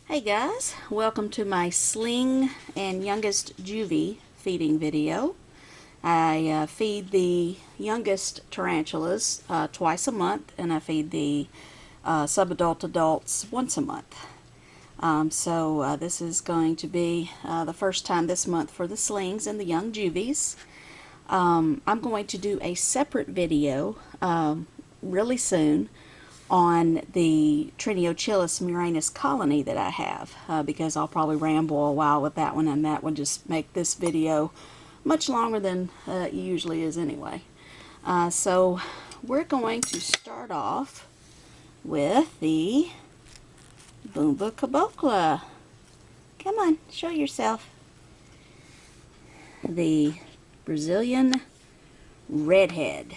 Hey guys, welcome to my Sling and youngest juvie feeding video. I feed the youngest tarantulas twice a month, and I feed the subadult adults once a month. So this is going to be the first time this month for the slings and the young juvies. I'm going to do a separate video really soon on the Tarantulas murinus colony that I have, because I'll probably ramble a while with that one, and that would just make this video much longer than it usually is anyway. So we're going to start off with the Bumba cabocla. Come on, show yourself. The Brazilian redhead.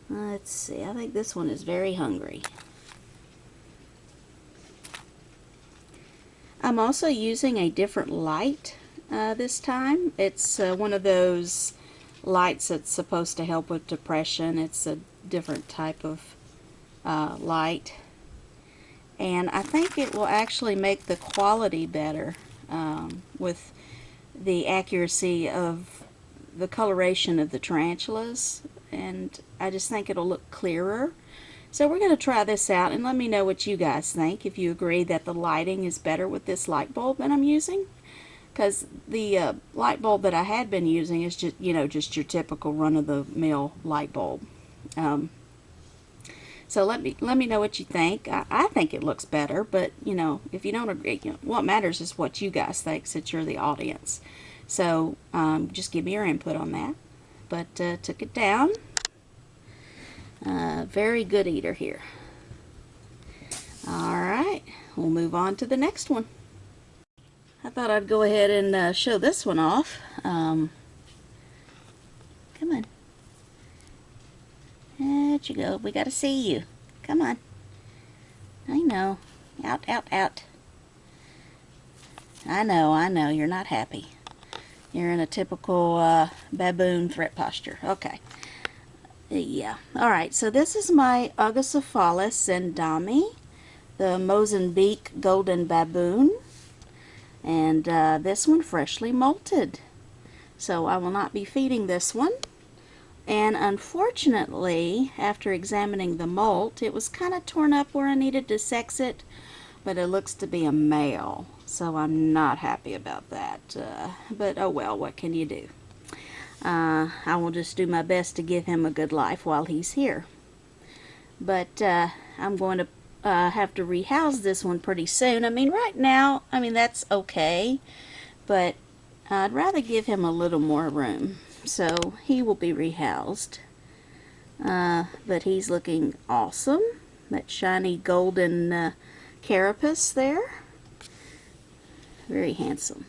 Let's see, I think this one is very hungry. I'm also using a different light this time. It's one of those lights that's supposed to help with depression. It's a different type of light. And I think it will actually make the quality better with the accuracy of the coloration of the tarantulas. And I just think it'll look clearer. So we're going to try this out, and let me know what you guys think, if you agree that the lighting is better with this light bulb that I'm using. Because the light bulb that I had been using is just, just your typical run-of-the-mill light bulb. So let me know what you think. I think it looks better, but if you don't agree, what matters is what you guys think, since you're the audience. So just give me your input on that. But took it down. Very good eater here. Alright, we'll move on to the next one. I thought I'd go ahead and show this one off. Come on. There you go. We got to see you. Come on. I know. Out, out, out. I know. You're not happy. You're in a typical baboon threat posture. Okay. Yeah. Alright, so this is my Augacephalus ezendami, the Mozambique golden baboon. And this one freshly molted. So I will not be feeding this one. And unfortunately, after examining the molt, it was kind of torn up where I needed to sex it. But it looks to be a male, so I'm not happy about that. But oh well, what can you do? I will just do my best to give him a good life while he's here. But I'm going to have to rehouse this one pretty soon. I mean, right now, that's okay. But I'd rather give him a little more room. So he will be rehoused. But he's looking awesome. That shiny golden carapace there. Very handsome.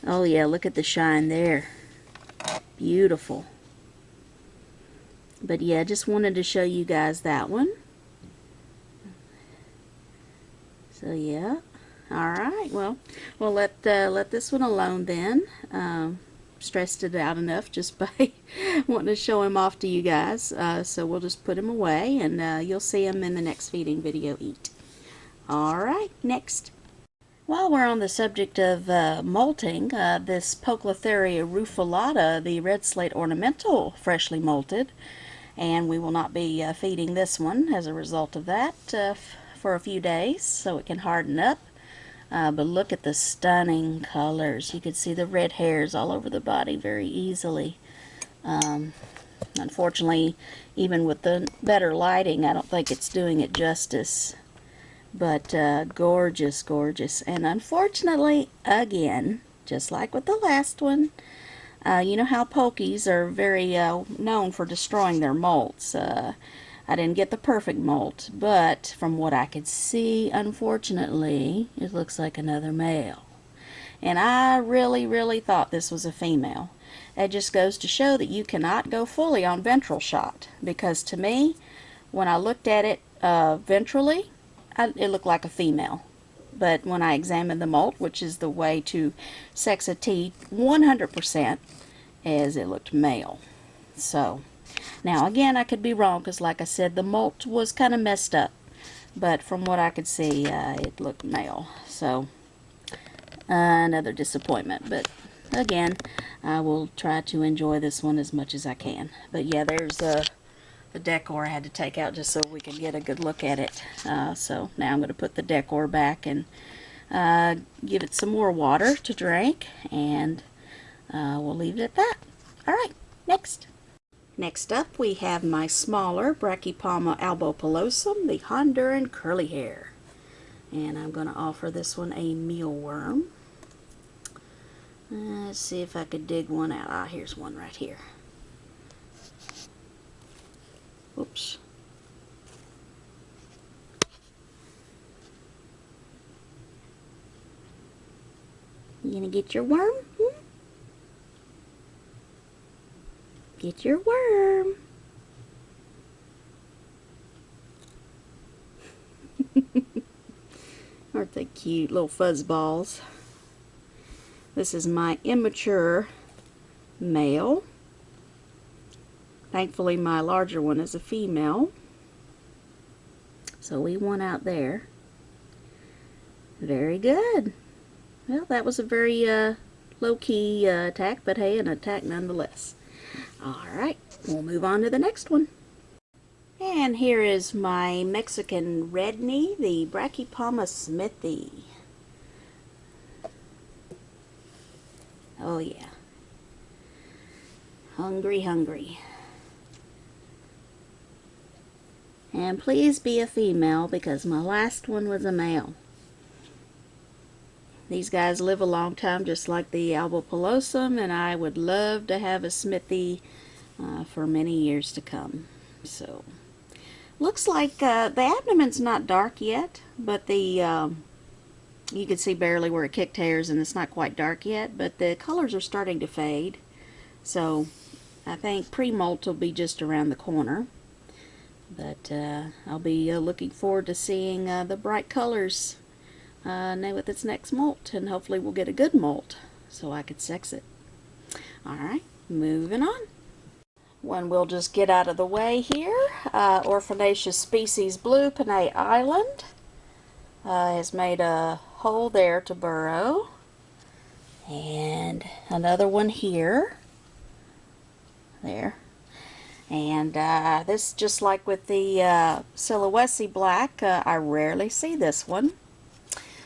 Oh yeah, look at the shine there. Beautiful. But yeah, just wanted to show you guys that one. So yeah. Alright, well, we'll let this one alone then. Stressed it out enough just by wanting to show him off to you guys. So we'll just put him away, and you'll see him in the next feeding video eat. Alright, next. While we're on the subject of molting, this Poecilotheria rufilata, the red slate ornamental, freshly molted, and we will not be feeding this one as a result of that for a few days, so it can harden up. But look at the stunning colors. You can see the red hairs all over the body very easily. Unfortunately, even with the better lighting, I don't think it's doing it justice. But gorgeous, gorgeous. And unfortunately, again, just like with the last one, you know how pokies are very known for destroying their molts. I didn't get the perfect molt, but from what I could see, unfortunately, it looks like another male. And I really thought this was a female. It just goes to show that you cannot go fully on ventral shot, because to me, when I looked at it ventrally, it looked like a female. But when I examined the molt, which is the way to sex a T 100%, as it looked male. So, now again, I could be wrong, because like I said, the molt was kind of messed up. but from what I could see, it looked male. So another disappointment, but again, I will try to enjoy this one as much as I can. But yeah, there's the decor I had to take out just so we could get a good look at it. So now I'm going to put the decor back and give it some more water to drink, and we'll leave it at that. Alright, next. Next up we have my smaller Brachypelma albopilosum, the Honduran curly hair. And I'm going to offer this one a mealworm. Let's see if I could dig one out. Ah, here's one right here. Oops. You gonna get your worm? Get your worm. Aren't they cute little fuzz balls? This is my immature male. Thankfully my larger one is a female. So we won out there. Very good. Well, that was a very low-key attack, but hey, an attack nonetheless. Alright, we'll move on to the next one. And here is my Mexican red knee, the Brachypelma smithi. Oh yeah. Hungry, hungry. And please be a female because my last one was a male. These guys live a long time just like the albopilosum, and I would love to have a smithi for many years to come. So, looks like the abdomen's not dark yet, but the you can see barely where it kicked hairs, and it's not quite dark yet, but the colors are starting to fade. So, I think pre-molt will be just around the corner. But I'll be looking forward to seeing the bright colors with its next molt, and hopefully we'll get a good molt so I could sex it. Alright, moving on. One we'll just get out of the way here. Orphnaecus species blue, Panay Island. Has made a hole there to burrow. And another one here. There. And this, just like with the Silhouette black, I rarely see this one.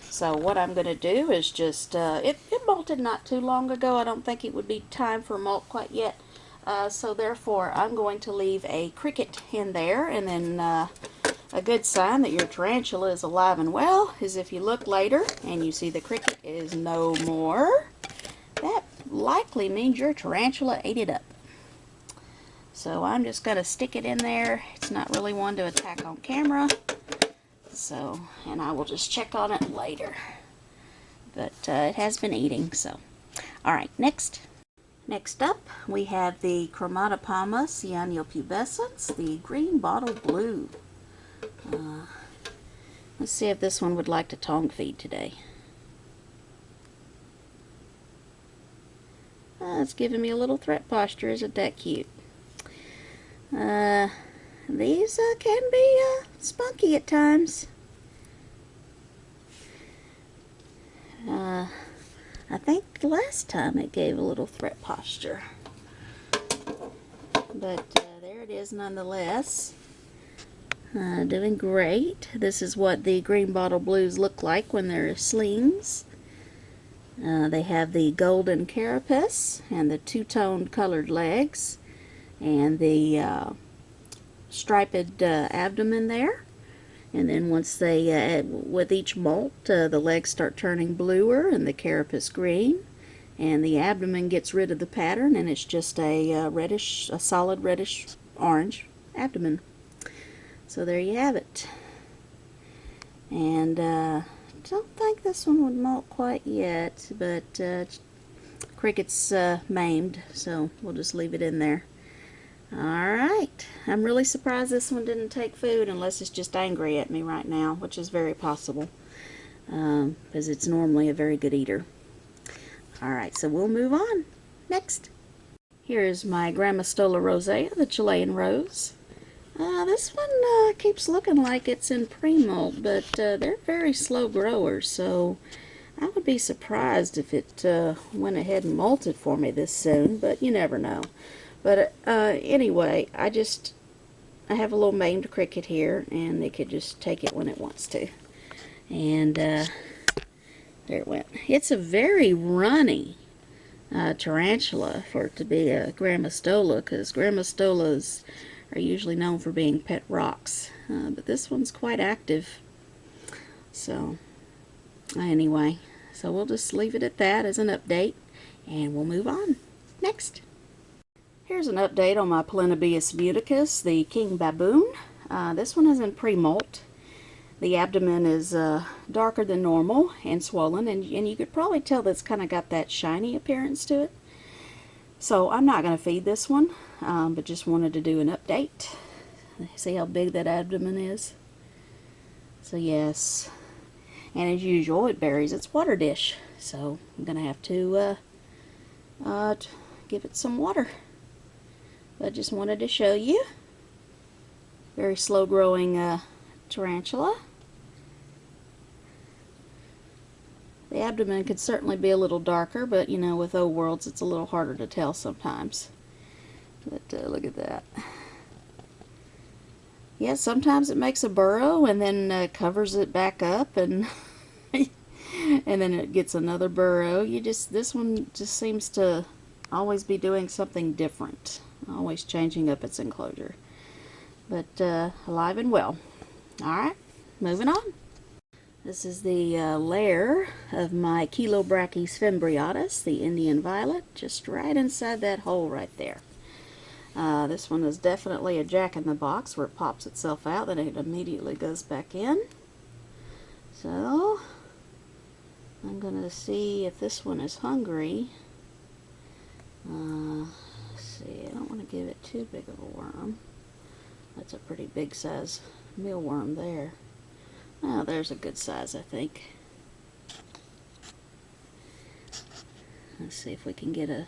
So what I'm going to do is just, it molted not too long ago. I don't think it would be time for molt quite yet. So therefore I'm going to leave a cricket in there, and then a good sign that your tarantula is alive and well is if you look later and you see the cricket is no more. That likely means your tarantula ate it up. So I'm just going to stick it in there. It's not really one to attack on camera. So, and I will just check on it later. But it has been eating, so. Alright, next. Next up, we have the Chromatopelma cyaneopubescens, the green bottle blue. Let's see if this one would like to tongue feed today. It's giving me a little threat posture. Isn't that cute? These can be spunky at times. I think last time it gave a little threat posture. But there it is nonetheless. Doing great. This is what the green bottle blues look like when they're slings. They have the golden carapace and the two-toned colored legs and the striped abdomen there. And then once they, with each molt, the legs start turning bluer and the carapace green, and the abdomen gets rid of the pattern, and it's just a reddish, a solid reddish orange abdomen. So there you have it. And don't think this one would molt quite yet, but cricket's maimed, so we'll just leave it in there. Alright, I'm really surprised this one didn't take food, unless it's just angry at me right now, which is very possible, because it's normally a very good eater. Alright, so we'll move on. Next. Here is my Grammostola rosea, the Chilean rose. This one keeps looking like it's in pre-molt, but they're very slow growers, so I would be surprised if it went ahead and molted for me this soon, but you never know. But anyway, I have a little maimed cricket here, and it could just take it when it wants to. And there it went. It's a very runny tarantula for it to be a Grammostola, because Grammostolas are usually known for being pet rocks, but this one's quite active. So anyway, so we'll just leave it at that as an update, and we'll move on. Next. Here's an update on my Pelinobius muticus, the king baboon. This one is in pre-molt. The abdomen is darker than normal and swollen, and you could probably tell that's kind of got that shiny appearance to it. So I'm not going to feed this one, but just wanted to do an update. See how big that abdomen is? So yes, and as usual, it buries its water dish. So I'm going to have to give it some water. But I just wanted to show you. Very slow growing tarantula. The abdomen could certainly be a little darker, but you know, with old worlds it's a little harder to tell sometimes. But look at that. Yeah, sometimes it makes a burrow and then covers it back up, and and then it gets another burrow. This one just seems to always be doing something different, always changing up its enclosure. But alive and well. Alright, moving on. This is the lair of my Chilobrachys fimbriatus, the Indian violet, just right inside that hole right there. This one is definitely a jack-in-the-box where it pops itself out, then it immediately goes back in. So, I'm going to see if this one is hungry. Let's see, I don't want to give it too big of a worm. That's a pretty big size mealworm there. Oh, there's a good size, I think. Let's see if we can get it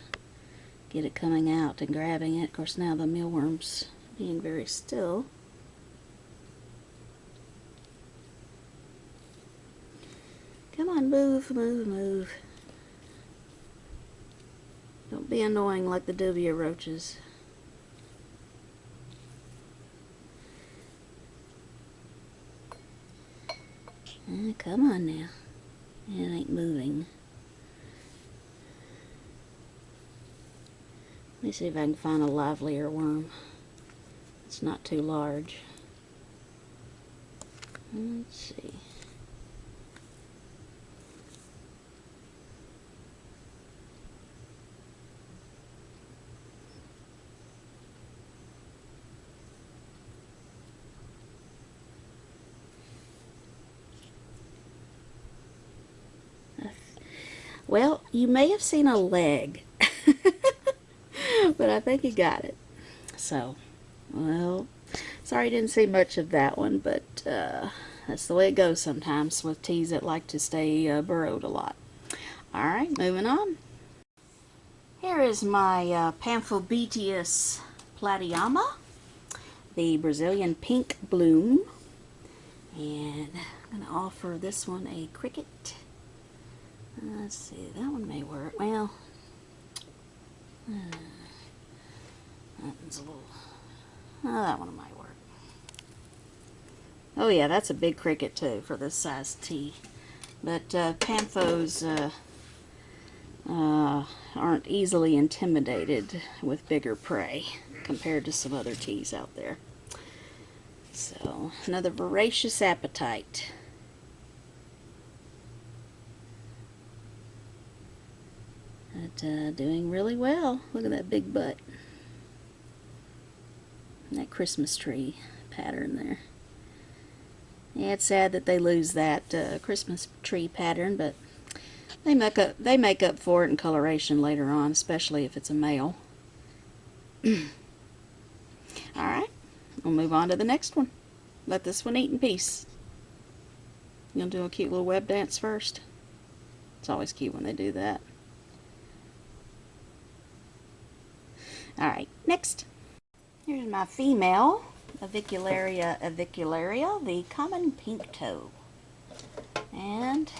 coming out and grabbing it. Of course, now the mealworm's being very still. Come on, move, move, move. Don't be annoying like the dubia roaches. Come on now. It ain't moving. Let me see if I can find a livelier worm. It's not too large. Let's see. Well, you may have seen a leg, but I think you got it. So, well, sorry you didn't see much of that one, but that's the way it goes sometimes with teas that like to stay burrowed a lot. Alright, moving on. Here is my Pamphobeteus platyomma, the Brazilian pink bloom. And I'm going to offer this one a cricket. Let's see, that one may work. Well, that one's a little... Oh, that one might work. Oh yeah, that's a big cricket too for this size tea. But Pamphos aren't easily intimidated with bigger prey compared to some other teas out there. So, another voracious appetite. But doing really well. Look at that big butt. And that Christmas tree pattern there. Yeah, it's sad that they lose that Christmas tree pattern, but they make up for it in coloration later on, especially if it's a male. Alright, we'll move on to the next one. Let this one eat in peace. You gonna do a cute little web dance first? It's always cute when they do that. Alright, next. Here's my female Avicularia, the common pink toe. And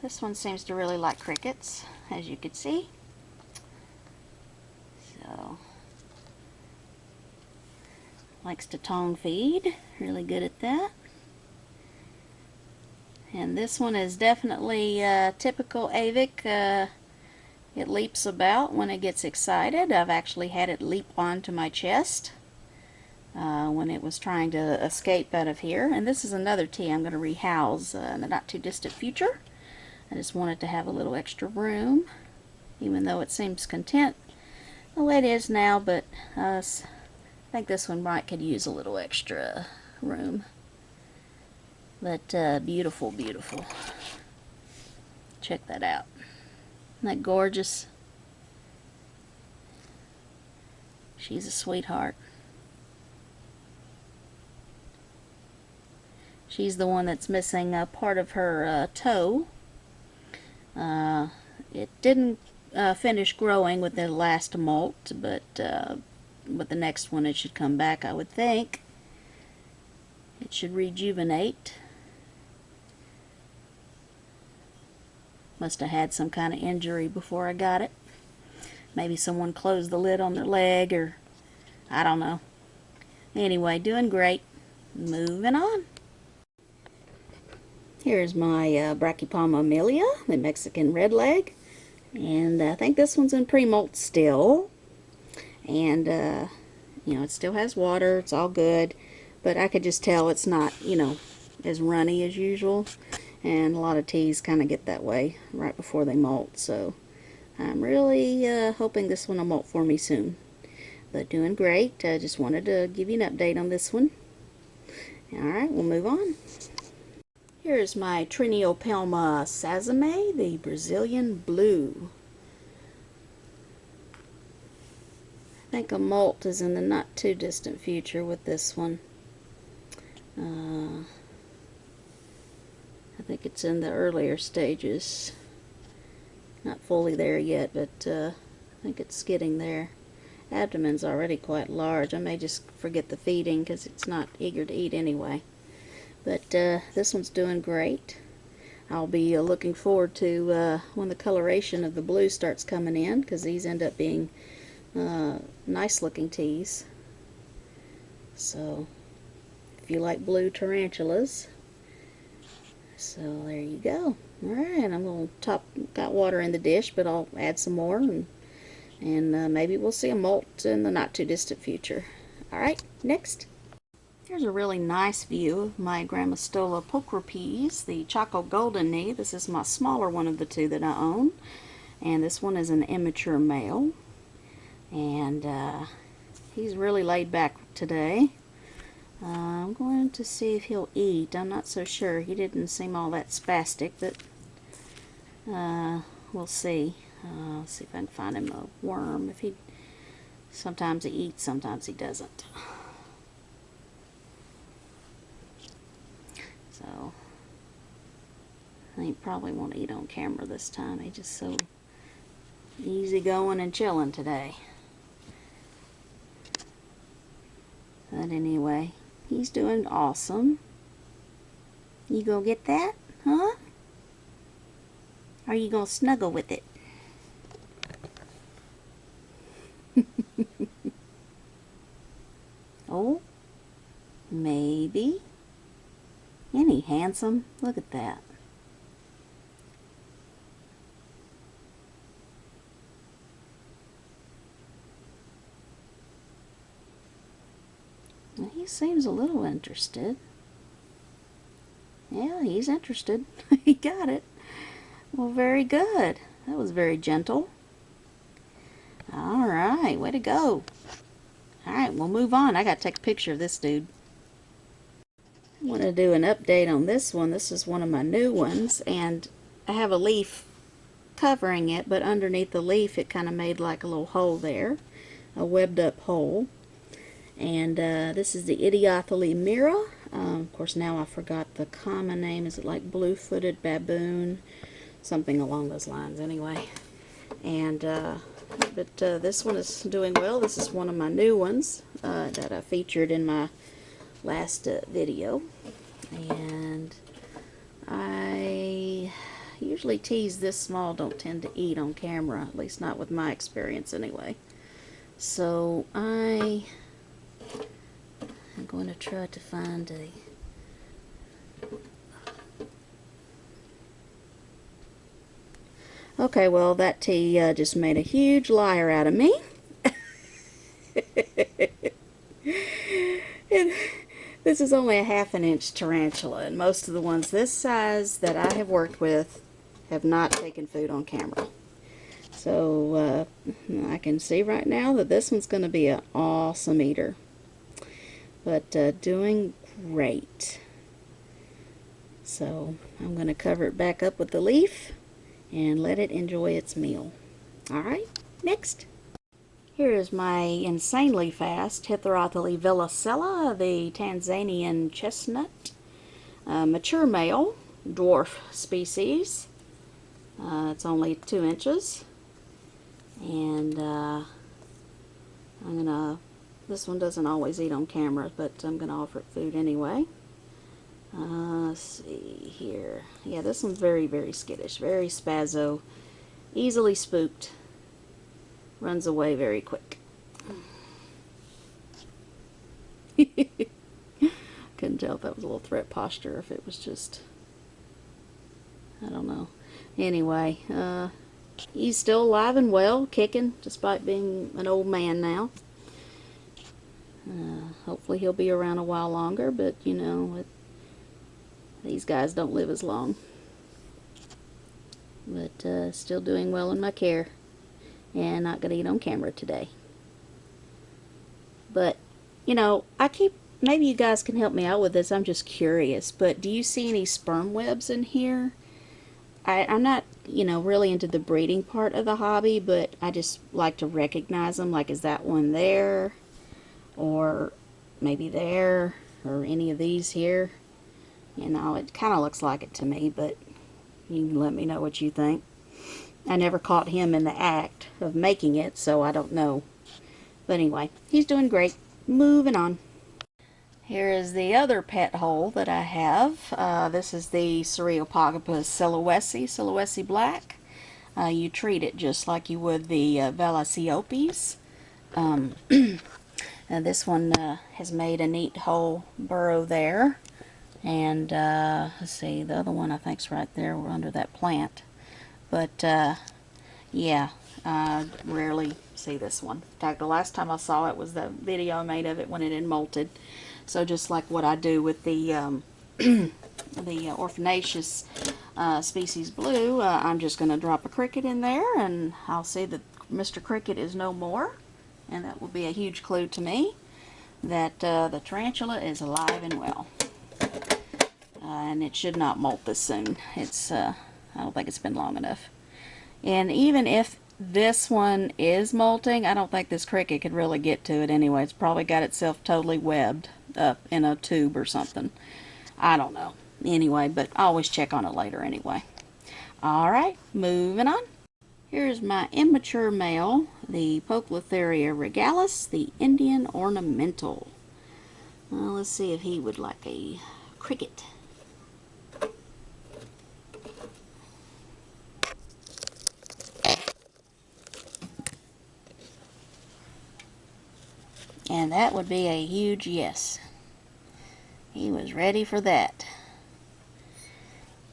this one seems to really like crickets, as you can see. So, likes to tongue feed, really good at that. And this one is definitely typical avic. It leaps about when it gets excited. I've actually had it leap onto my chest when it was trying to escape out of here. And this is another tea I'm going to rehouse in the not too distant future. I just wanted to have a little extra room, even though it seems content the way it is now, but I think this one could use a little extra room. But beautiful, beautiful. Check that out. Isn't that gorgeous? She's a sweetheart. She's the one that's missing part of her toe. It didn't finish growing with the last molt, but with the next one it should come back, I would think. It should rejuvenate. Must have had some kind of injury before I got it. Maybe someone closed the lid on their leg, or I don't know. Anyway, doing great. Moving on. Here's my Brachypelma emilia, the Mexican redleg. And I think this one's in pre-molt still. And, you know, it still has water. It's all good. But I could just tell it's not, you know, as runny as usual. And a lot of teas kind of get that way right before they molt. So I'm really hoping this one will molt for me soon. But doing great. I just wanted to give you an update on this one. Alright, we'll move on. Here's my Pterinopelma sazimai, the Brazilian blue. I think a molt is in the not too distant future with this one. I think it's in the earlier stages. Not fully there yet, but I think it's getting there. Abdomen's already quite large. I may just forget the feeding because it's not eager to eat anyway. But this one's doing great. I'll be looking forward to when the coloration of the blue starts coming in, because these end up being nice looking teas. So if you like blue tarantulas, so there you go. Alright, I'm going to got water in the dish, but I'll add some more, and maybe we'll see a molt in the not too distant future. Alright, next. Here's a really nice view of my Grammostola pulchripes, the Choco Golden Knee. This is my smaller one of the two that I own. And this one is an immature male. And he's really laid back today. I'm going to see if he'll eat. I'm not so sure. He didn't seem all that spastic, but we'll see. See if I can find him a worm. Sometimes he eats, sometimes he doesn't. So he probably won't eat on camera this time. He's just so easy going and chilling today. But anyway, he's doing awesome. You gonna get that, huh? Or are you gonna snuggle with it? Oh, maybe. Isn't he handsome? Look at that. Well, he seems a little interested. Yeah, he's interested. He got it. Well, very good. That was very gentle. Alright, way to go. Alright, we'll move on. I gotta take a picture of this dude. I want to do an update on this one. This is one of my new ones, and I have a leaf covering it, but underneath the leaf it kind of made like a little hole there, a webbed up hole. And this is the Idiothele mira. Of course, now I forgot the common name. Is it like blue-footed baboon? Something along those lines anyway. And But this one is doing well. This is one of my new ones that I featured in my last video. And I usually teas this small don't tend to eat on camera, at least not with my experience anyway. So I'm going to try to find a okay, well, that tea just made a huge liar out of me. And this is only a ½ inch tarantula, and most of the ones this size that I have worked with have not taken food on camera. So I can see right now that this one's going to be an awesome eater. But doing great. So I'm going to cover it back up with the leaf and let it enjoy its meal. Alright, next. Here is my insanely fast Idiothele villicella, the Tanzanian chestnut. Mature male, dwarf species. It's only 2 inches. And this one doesn't always eat on camera, but I'm going to offer it food anyway. Let's see here. Yeah, this one's very, very skittish, very spazzo, easily spooked, runs away very quick. Couldn't tell if that was a little threat posture, if it was just, I don't know. Anyway, he's still alive and well, kicking, despite being an old man now. Hopefully he'll be around a while longer, but you know, these guys don't live as long. But still doing well in my care, and not gonna eat on camera today. But you know, maybe you guys can help me out with this. I'm just curious, but do you see any sperm webs in here? I'm not, you know, really into the breeding part of the hobby, but I just like to recognize them. Like, is that one there? Or maybe there? Or any of these here? You know, it kind of looks like it to me, but you can let me know what you think. I never caught him in the act of making it, so I don't know. But anyway, he's doing great. Moving on. Here is the other pet hole that I have. This is the Cereopagopus Siluesi black. You treat it just like you would the Velociopes. And this one has made a neat hole burrow there. And let's see, the other one I think's right there. We're under that plant. But yeah, I rarely see this one. In fact, the last time I saw it was the video I made of it when it had molted. So just like what I do with the the Orphnaecus species blue, I'm just going to drop a cricket in there, and I'll see that Mr. Cricket is no more, and that will be a huge clue to me that the tarantula is alive and well. And it should not molt this soon. It's I don't think it's been long enough. And even if this one is molting, I don't think this cricket could really get to it anyway. It's probably got itself totally webbed up in a tube or something. I don't know. Anyway, but I always check on it later anyway. Alright, moving on. Here's my immature male, the Poecilotheria regalis, the Indian ornamental. Well, let's see if he would like a cricket. And that would be a huge yes. He was ready for that.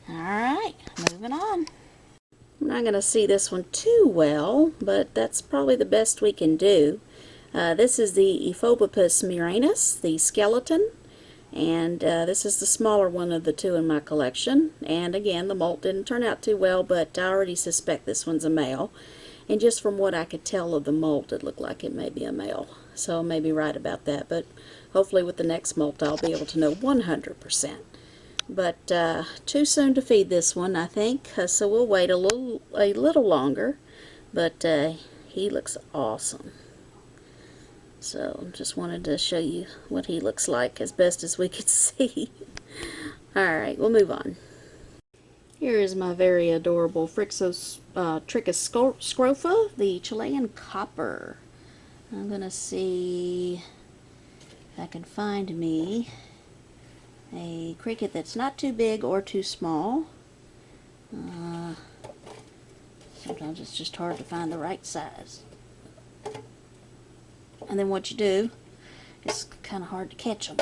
Alright, moving on. I'm not going to see this one too well, but that's probably the best we can do. This is the Ephobopus miranus, the skeleton. And this is the smaller one of the two in my collection. And again, the molt didn't turn out too well, but I already suspect this one's a male. And just from what I could tell of the molt, it looked like it may be a male. So I may be right about that, but hopefully with the next molt I'll be able to know 100%. But too soon to feed this one, I think, so we'll wait a little longer. But he looks awesome. So just wanted to show you what he looks like as best as we could see. Alright, we'll move on. Here is my very adorable Trichoscrofa, the Chilean copper. I'm going to see if I can find me a cricket that's not too big or too small. Sometimes it's just hard to find the right size. And then what you do, it's kind of hard to catch them.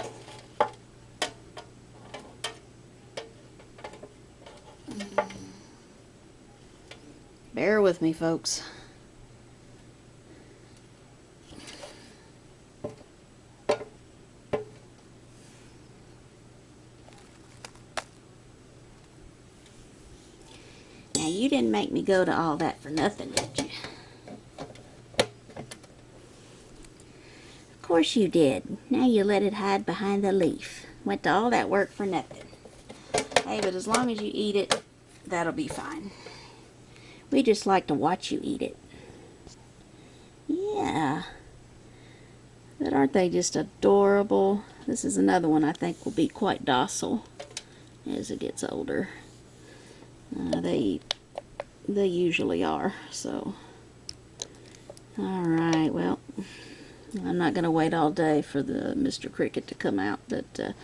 Bear with me, folks. Now, you didn't make me go to all that for nothing, did you? Of course you did. Now you let it hide behind the leaf. Went to all that work for nothing. Hey, but as long as you eat it, that'll be fine. We just like to watch you eat it. Yeah. But aren't they just adorable? This is another one I think will be quite docile as it gets older. They usually are, so. Alright, well, I'm not going to wait all day for the Mr. Cricket to come out, but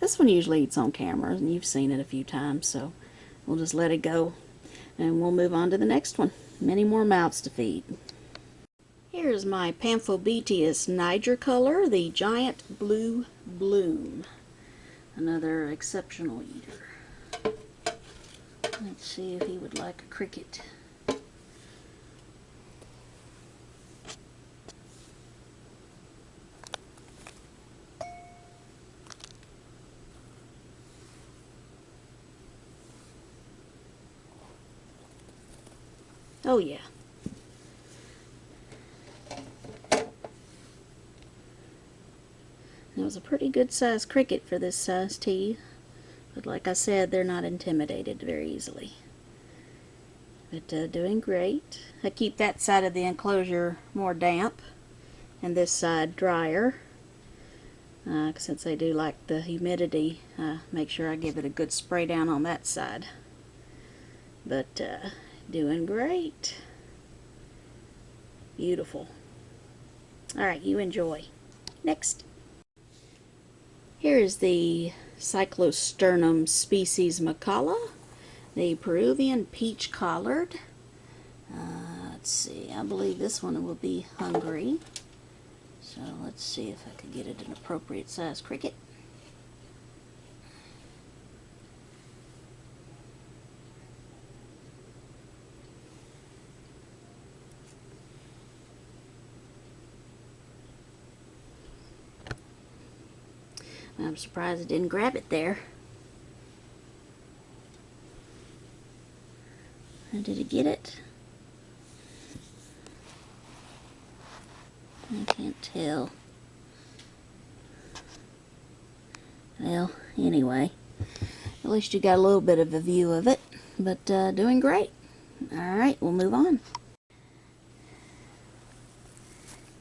this one usually eats on camera, and you've seen it a few times, so we'll just let it go, and we'll move on to the next one. Many more mouths to feed. Here's my Pamphobeteus Niger color, the giant blue bloom. Another exceptional eater. Let's see if he would like a cricket. Oh yeah. It was a pretty good sized cricket for this size tea. But like I said, they're not intimidated very easily. But doing great. I keep that side of the enclosure more damp and this side drier. Since they do like the humidity, make sure I give it a good spray down on that side. But doing great. Beautiful. Alright, you enjoy. Next. Here is the Cyclosternum species Macala, the Peruvian peach collared. Let's see, I believe this one will be hungry. So let's see if I can get it an appropriate size cricket. I'm surprised it didn't grab it there. And did it get it? I can't tell. Well, anyway, at least you got a little bit of a view of it, but doing great. Alright, we'll move on.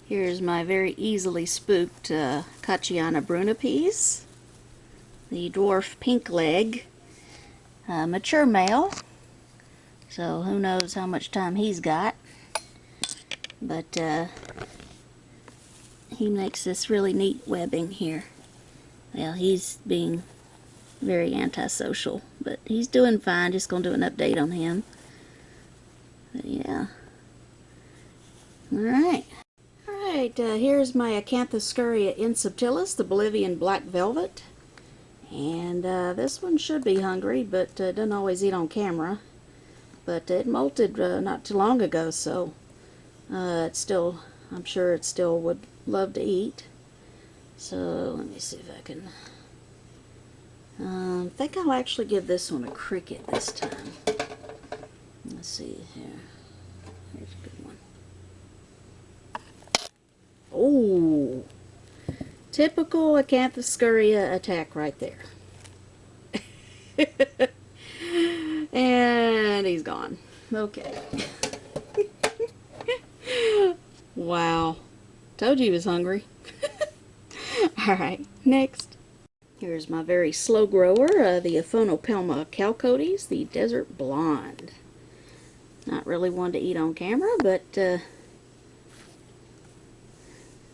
Here's my very easily spooked Cyaneopubescens, the dwarf pink leg, mature male, so who knows how much time he's got, but he makes this really neat webbing here. Well, he's being very antisocial, but he's doing fine. Just going to do an update on him. But yeah. Alright. Alright, here's my Acanthoscurria insubtilis, the Bolivian black velvet. And this one should be hungry, but doesn't always eat on camera. But it molted not too long ago, so it's still, I'm sure it still would love to eat. So let me see if I can. I think I'll actually give this one a cricket this time. Let's see here. Here's a good one. Oh, typical Acanthoscurria attack right there. And he's gone. Okay. Wow. Told you he was hungry. Alright, next. Here's my very slow grower, the Pterinopelma chalcodes, the desert blonde. Not really one to eat on camera, but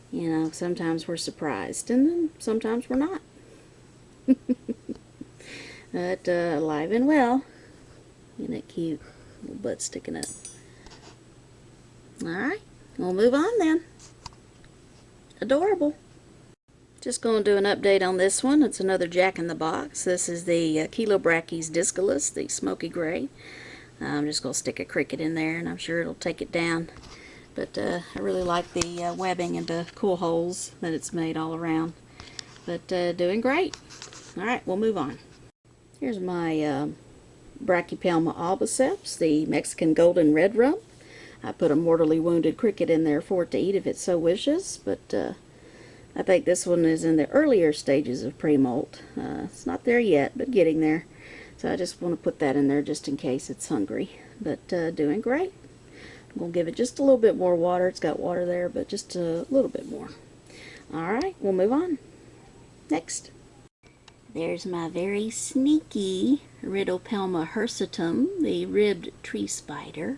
you know, sometimes we're surprised, and then sometimes we're not. But alive and well. Isn't it cute? Little butt sticking up. Alright, we'll move on then. Adorable. Just going to do an update on this one. It's another jack-in-the-box. This is the Chilobrachys discolus, the smoky gray. I'm just going to stick a cricket in there, and I'm sure it'll take it down. But I really like the webbing and the cool holes that it's made all around. But doing great. Alright, we'll move on. Here's my Brachypelma albiceps, the Mexican golden red rump. I put a mortally wounded cricket in there for it to eat if it so wishes, but I think this one is in the earlier stages of pre-molt. It's not there yet, but getting there. So I just want to put that in there just in case it's hungry. But doing great. I'm going to give it just a little bit more water. It's got water there, but just a little bit more. Alright, we'll move on. Next. There's my very sneaky Idiothele hirsutum, the ribbed tree spider.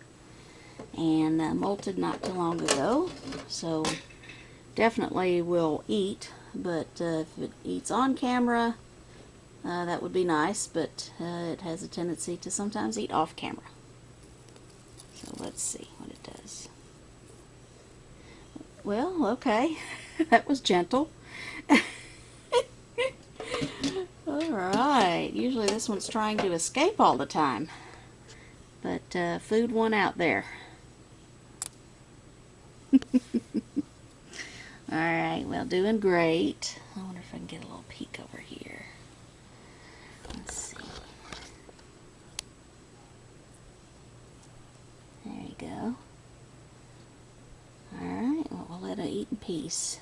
And molted not too long ago. So definitely will eat, but if it eats on camera, that would be nice, but it has a tendency to sometimes eat off camera. So let's see what it does. Well, okay. That was gentle. Alright, usually this one's trying to escape all the time, but food won out there. Alright, well, doing great. I wonder if I can get a little peek over here. Let's see. There you go. Alright, well, we'll let her eat in peace.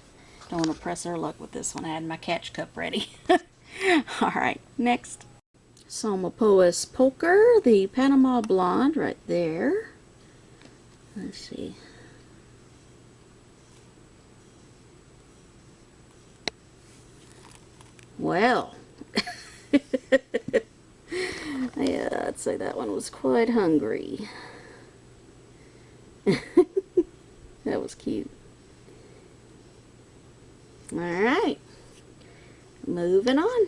Don't want to press our luck with this one. I had my catch cup ready. Alright, next. Somapoas pulcher, the Panama blonde right there. Let's see. Well, yeah, I'd say that one was quite hungry. That was cute. Alright, moving on.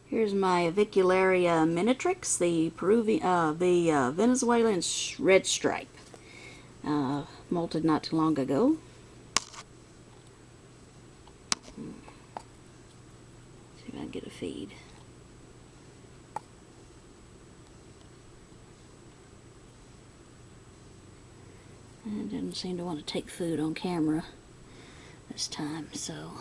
Here's my Avicularia minitrix, the Venezuelan red stripe. Molted not too long ago. See if I can get a feed. It didn't seem to want to take food on camera this time, so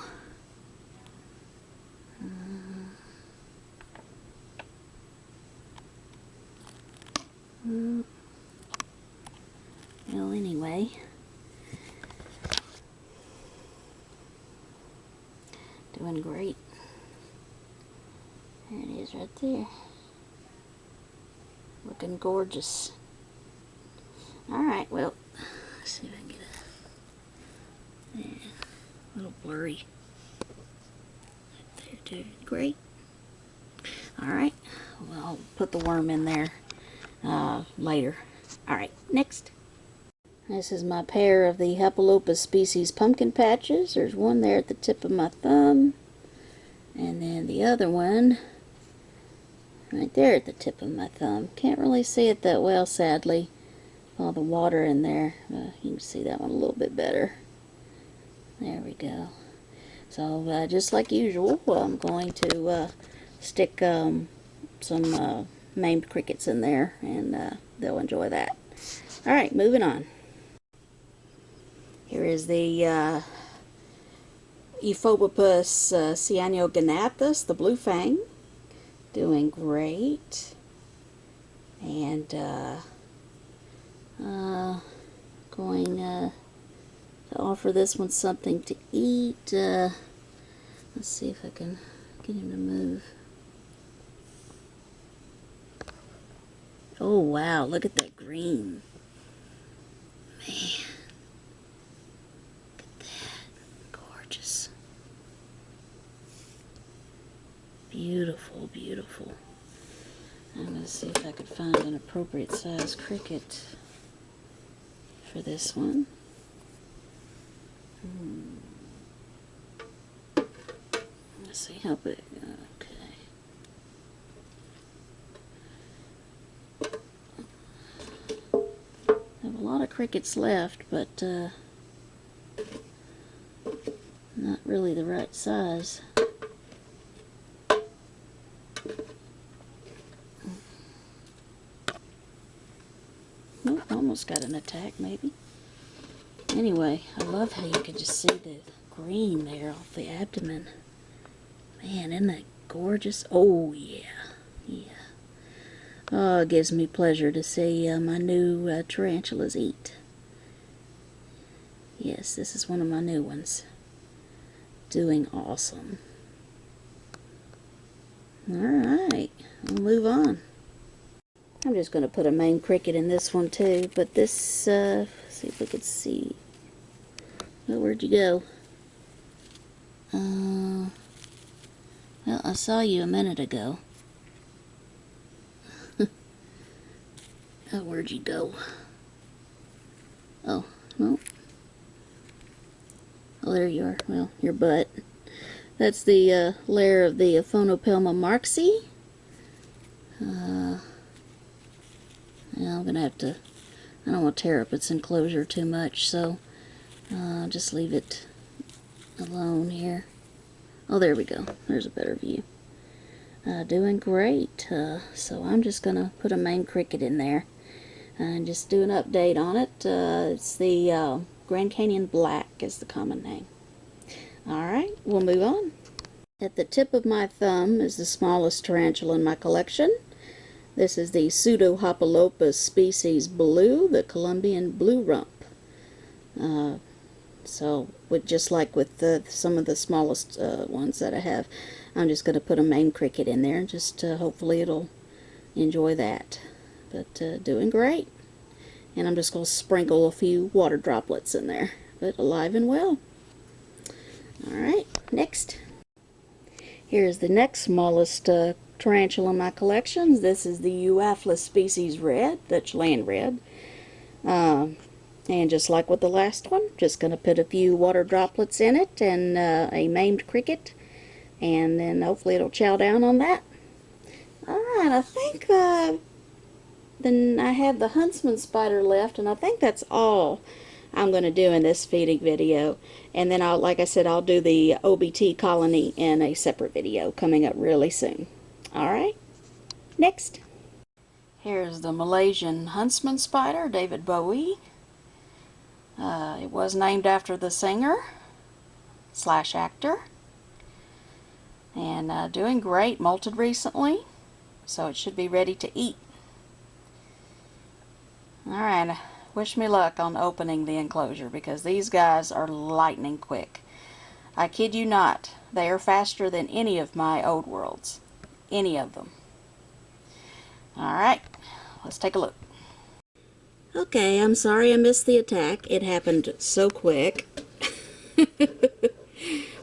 well, anyway, doing great. There it is right there. Looking gorgeous. Alright, well, let's see if I can get a little blurry. Right there too. Great. Alright, well, I'll put the worm in there later. Alright, next. This is my pair of the Hapalopus species pumpkin patches. There's one there at the tip of my thumb, and then the other one right there at the tip of my thumb. Can't really see it that well, sadly. All the water in there. You can see that one a little bit better. There we go. So just like usual, I'm going to stick some maimed crickets in there, and they'll enjoy that. Alright, moving on. Here is the Ephobopus cyaneopubescens, the blue fang. Doing great. And going to offer this one something to eat. Let's see if I can get him to move. Oh wow, look at that green. Man. Look at that. Gorgeous. Beautiful, beautiful. I'm going to see if I could find an appropriate size cricket for this one. Let's see how big. Okay. I have a lot of crickets left, but not really the right size. Nope, almost got an attack, maybe. Anyway, I love how you can just see the green there off the abdomen. Man, isn't that gorgeous? Oh, yeah. Yeah. Oh, it gives me pleasure to see my new tarantulas eat. Yes, this is one of my new ones. Doing awesome. Alright, we'll move on. I'm just going to put a main cricket in this one too, but this, see if we could see. Oh, where'd you go? Well, I saw you a minute ago. Oh, where'd you go? Oh, well. Oh, there you are. Well, your butt. That's the lair of the Pterinopelma marxi. Yeah, I'm going to have to, I don't want to tear up its enclosure too much, so just leave it alone here. Oh, there we go. There's a better view. Doing great. So I'm just going to put a main cricket in there and just do an update on it. It's the Grand Canyon Black is the common name. Alright, we'll move on. At the tip of my thumb is the smallest tarantula in my collection. This is the Pseudohopalopus species blue, the Colombian blue rump. So, just like with some of the smallest ones that I have, I'm just going to put a main cricket in there and just hopefully it'll enjoy that. But doing great. And I'm just going to sprinkle a few water droplets in there, but alive and well. Alright, next. Here's the next smallest tarantula in my collection. This is the Augacephalus species red, Dutch land red. And just like with the last one, just going to put a few water droplets in it and a maimed cricket, and then hopefully it'll chow down on that. Alright, I think then I have the Huntsman spider left, and I think that's all I'm going to do in this feeding video. And then like I said, I'll do the OBT colony in a separate video coming up really soon. Alright, next. Here's the Malaysian Huntsman spider, David Bowie. It was named after the singer / actor. And doing great, molted recently, so it should be ready to eat. Alright, wish me luck on opening the enclosure, because these guys are lightning quick. I kid you not, they are faster than any of my old worlds. Any of them. Alright, let's take a look. Okay, I'm sorry I missed the attack. It happened so quick.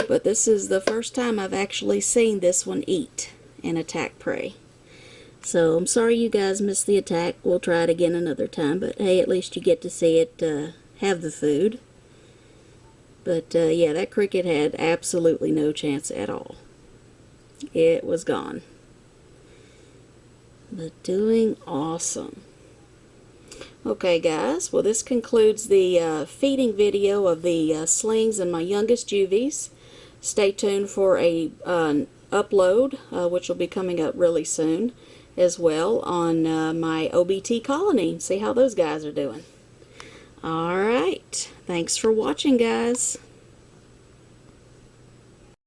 But this is the first time I've actually seen this one eat and attack prey. So I'm sorry you guys missed the attack. We'll try it again another time, but hey, at least you get to see it have the food. But yeah, that cricket had absolutely no chance at all. It was gone. But doing awesome. Okay guys, well this concludes the feeding video of the slings and my youngest juvies. Stay tuned for a upload, which will be coming up really soon as well, on my OBT colony. See how those guys are doing. Alright, thanks for watching guys.